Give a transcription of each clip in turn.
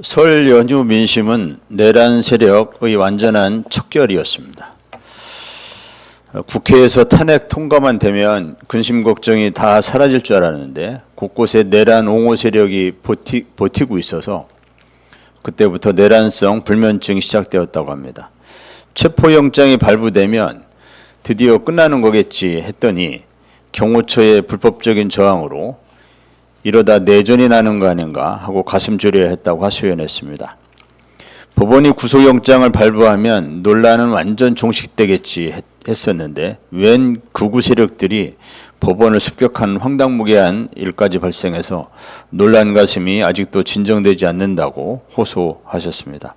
설 연휴 민심은 내란 세력의 완전한 척결이었습니다. 국회에서 탄핵 통과만 되면 근심 걱정이 다 사라질 줄 알았는데 곳곳에 내란 옹호 세력이 버티고 있어서 그때부터 내란성 불면증이 시작되었다고 합니다. 체포영장이 발부되면 드디어 끝나는 거겠지 했더니 경호처의 불법적인 저항으로 이러다 내전이 나는 거 아닌가 하고 가슴 졸여야 했다고 하소연했습니다. 법원이 구속영장을 발부하면 논란은 완전 종식되겠지 했었는데 웬 극우 세력들이 법원을 습격한 황당무계한 일까지 발생해서 논란 가슴이 아직도 진정되지 않는다고 호소하셨습니다.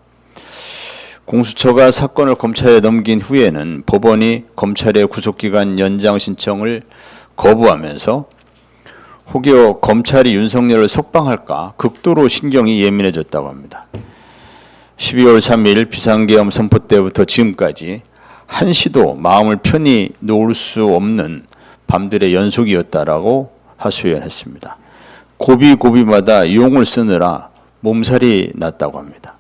공수처가 사건을 검찰에 넘긴 후에는 법원이 검찰의 구속기간 연장 신청을 거부하면서 혹여 검찰이 윤석열을 석방할까 극도로 신경이 예민해졌다고 합니다. 12월 3일 비상계엄 선포 때부터 지금까지 한시도 마음을 편히 놓을 수 없는 밤들의 연속이었다라고 하소연했습니다. 고비고비마다 용을 쓰느라 몸살이 났다고 합니다.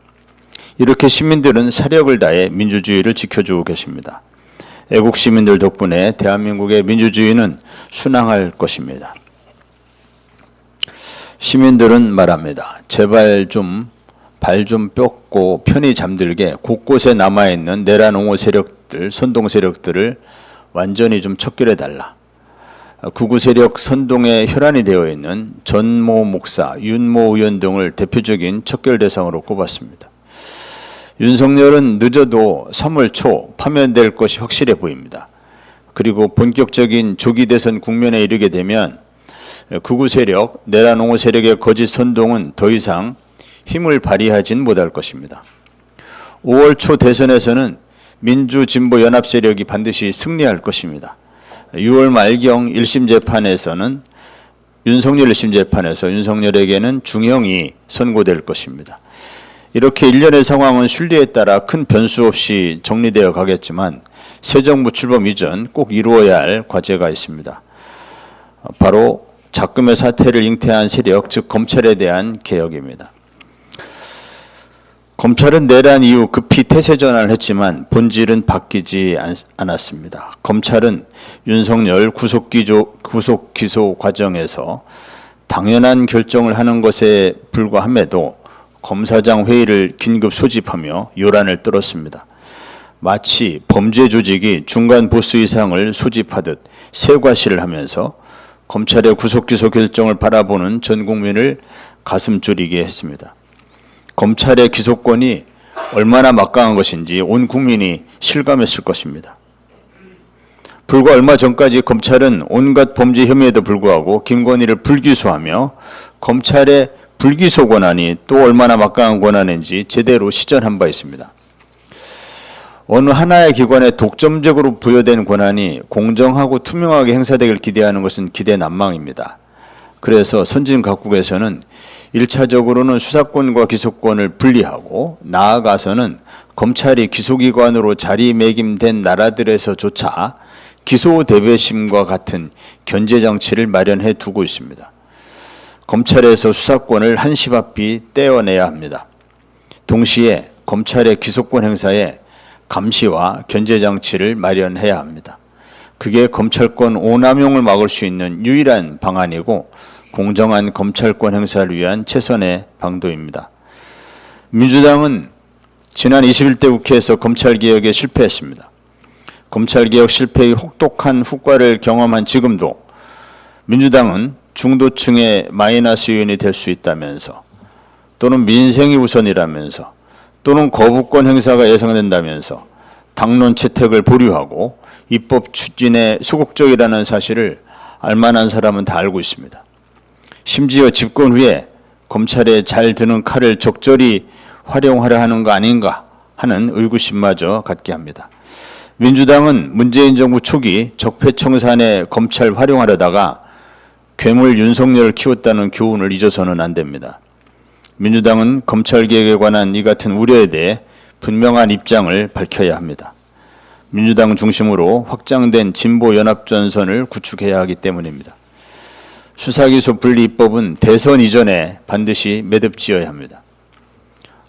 이렇게 시민들은 사력을 다해 민주주의를 지켜주고 계십니다. 애국 시민들 덕분에 대한민국의 민주주의는 순항할 것입니다. 시민들은 말합니다. 제발 좀 발 좀 뻗고 편히 잠들게 곳곳에 남아있는 내란 옹호 세력들, 선동 세력들을 완전히 좀 척결해달라. 극우 세력 선동에 혈안이 되어 있는 전모 목사, 윤모 의원 등을 대표적인 척결 대상으로 꼽았습니다. 윤석열은 늦어도 3월 초 파면될 것이 확실해 보입니다. 그리고 본격적인 조기 대선 국면에 이르게 되면 극우 세력, 내란 옹호 세력의 거짓 선동은 더 이상 힘을 발휘하진 못할 것입니다. 5월 초 대선에서는 민주진보연합 세력이 반드시 승리할 것입니다. 6월 말경 1심 재판에서는 윤석열 1심 재판에서 윤석열에게는 중형이 선고될 것입니다. 이렇게 일련의 상황은 순리에 따라 큰 변수 없이 정리되어 가겠지만 새 정부 출범 이전 꼭 이루어야 할 과제가 있습니다. 바로 작금의 사태를 잉태한 세력, 즉 검찰에 대한 개혁입니다. 검찰은 내란 이후 급히 태세 전환을 했지만 본질은 바뀌지 않았습니다. 검찰은 윤석열 구속 기소 과정에서 당연한 결정을 하는 것에 불과함에도 검사장 회의를 긴급 소집하며 요란을 떨었습니다. 마치 범죄 조직이 중간 보스 이상을 소집하듯 세과시를 하면서 검찰의 구속 기소 결정을 바라보는 전 국민을 가슴 졸이게 했습니다. 검찰의 기소권이 얼마나 막강한 것인지 온 국민이 실감했을 것입니다. 불과 얼마 전까지 검찰은 온갖 범죄 혐의에도 불구하고 김건희를 불기소하며 검찰의 불기소 권한이 또 얼마나 막강한 권한인지 제대로 시전한 바 있습니다. 어느 하나의 기관에 독점적으로 부여된 권한이 공정하고 투명하게 행사되길 기대하는 것은 기대난망입니다. 그래서 선진 각국에서는 1차적으로는 수사권과 기소권을 분리하고 나아가서는 검찰이 기소기관으로 자리매김된 나라들에서조차 기소대배심과 같은 견제장치를 마련해 두고 있습니다. 검찰에서 수사권을 한시바삐 떼어내야 합니다. 동시에 검찰의 기소권 행사에 감시와 견제장치를 마련해야 합니다. 그게 검찰권 오남용을 막을 수 있는 유일한 방안이고 공정한 검찰권 행사를 위한 최선의 방도입니다. 민주당은 지난 21대 국회에서 검찰개혁에 실패했습니다. 검찰개혁 실패의 혹독한 후과를 경험한 지금도 민주당은 중도층의 마이너스 요인이 될 수 있다면서 또는 민생이 우선이라면서 또는 거부권 행사가 예상된다면서 당론 채택을 보류하고 입법 추진에 소극적이라는 사실을 알만한 사람은 다 알고 있습니다. 심지어 집권 후에 검찰에 잘 드는 칼을 적절히 활용하려 하는 거 아닌가 하는 의구심마저 갖게 합니다. 민주당은 문재인 정부 초기 적폐청산에 검찰 활용하려다가 괴물 윤석열을 키웠다는 교훈을 잊어서는 안 됩니다. 민주당은 검찰개혁에 관한 이 같은 우려에 대해 분명한 입장을 밝혀야 합니다. 민주당 중심으로 확장된 진보연합전선을 구축해야 하기 때문입니다. 수사기소 분리 입법은 대선 이전에 반드시 매듭지어야 합니다.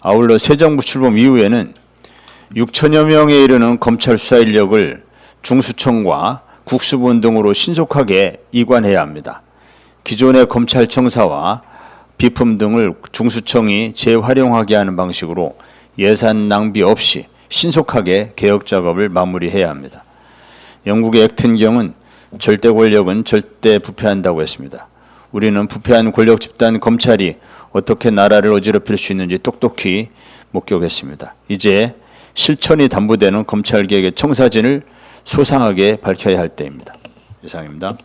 아울러 새 정부 출범 이후에는 6천여 명에 이르는 검찰 수사 인력을 중수청과 국수본 등으로 신속하게 이관해야 합니다. 기존의 검찰청사와 비품 등을 중수청이 재활용하게 하는 방식으로 예산 낭비 없이 신속하게 개혁 작업을 마무리해야 합니다. 영국의 액튼경은 절대 권력은 절대 부패한다고 했습니다. 우리는 부패한 권력 집단 검찰이 어떻게 나라를 어지럽힐 수 있는지 똑똑히 목격했습니다. 이제 실천이 담보되는 검찰개혁의 청사진을 소상하게 밝혀야 할 때입니다. 이상입니다.